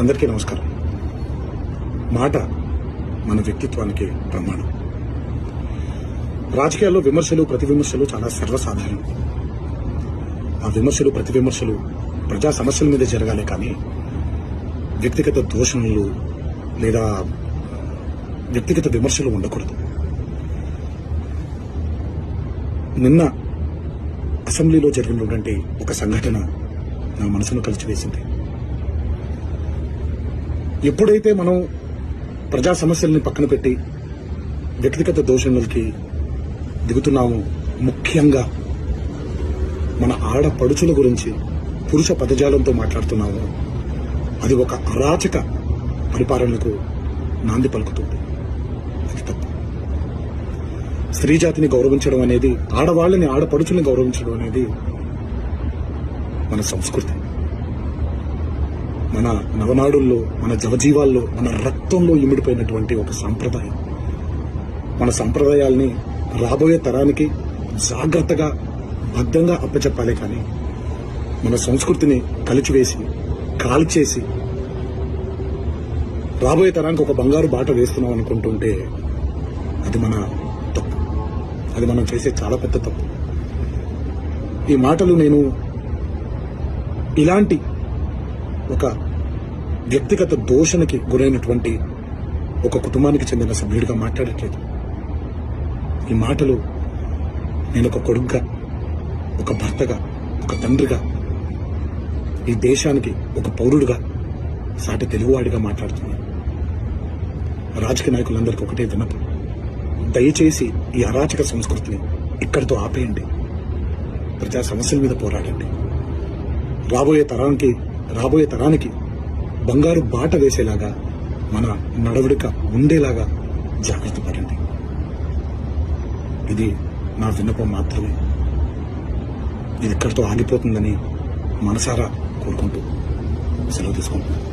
అందరికీ నమస్కారం. మాట మన వ్యక్తిత్వానికి ప్రమాణం. రాజకీయాల్లో విమర్శలు ప్రతి విమర్శలు చాలా సర్వసాధారణం. ఆ విమర్శలు ప్రతి విమర్శలు ప్రజా సమస్యల మీద జరగాలి, కానీ వ్యక్తిగత దూషణలు లేదా వ్యక్తిగత విమర్శలు ఉండకూడదు. నిన్న అసెంబ్లీలో జరిగినటువంటి ఒక సంఘటన నా మనసును కలిచివేసింది. ఎప్పుడైతే మనం ప్రజా సమస్యల్ని పక్కన పెట్టి వ్యక్తిగత దోషణలకి దిగుతున్నామో, ముఖ్యంగా మన ఆడపడుచుల గురించి పురుష పదజాలంతో మాట్లాడుతున్నామో, అది ఒక అరాచక పరిపాలనకు నాంది పలుకుతుంది. అది తప్పు. స్త్రీ జాతిని గౌరవించడం అనేది, ఆడవాళ్ళని ఆడపడుచుల్ని గౌరవించడం అనేది మన సంస్కృతి. మన నవనాడుల్లో, మన జవజీవాల్లో, మన రక్తంలో ఇమిడిపోయినటువంటి ఒక సాంప్రదాయం. మన సాంప్రదాయాల్ని రాబోయే తరానికి జాగ్రత్తగా భద్రంగా అప్పచెప్పాలి, కానీ మన సంస్కృతిని కలిచివేసి కాల్చేసి రాబోయే తరానికి ఒక బంగారు బాట వేస్తున్నాం అనుకుంటుంటే అది మన తప్పు. అది మనం చేసే చాలా పెద్ద తప్పు. ఈ మాటలు నేను ఇలాంటి ఒక వ్యక్తిగత దోషణకి గురైనటువంటి ఒక కుటుంబానికి చెందిన సభ్యుడిగా మాట్లాడట్లేదు. ఈ మాటలు నేను ఒక కొడుకుగా, ఒక భర్తగా, ఒక తండ్రిగా, ఈ దేశానికి ఒక పౌరుడిగా, సాటి తెలుగువాడిగా మాట్లాడుతున్నాను. రాజకీయ నాయకులందరికీ ఒకటే విన్నపం: దయచేసి ఈ అరాచక సంస్కృతిని ఇక్కడితో ఆపేయండి. ప్రజా సమస్యల మీద పోరాడండి. రాబోయే తరానికి బంగారు బాట వేసేలాగా మన నడవడిక ఉండేలాగా జాగ్రత్త పడండి. ఇది నా విన్నపం మాత్రమే. ఇది ఇక్కడితో ఆగిపోతుందని మనసారా కోరుకుంటూ సెలవు తీసుకుంటున్నాను.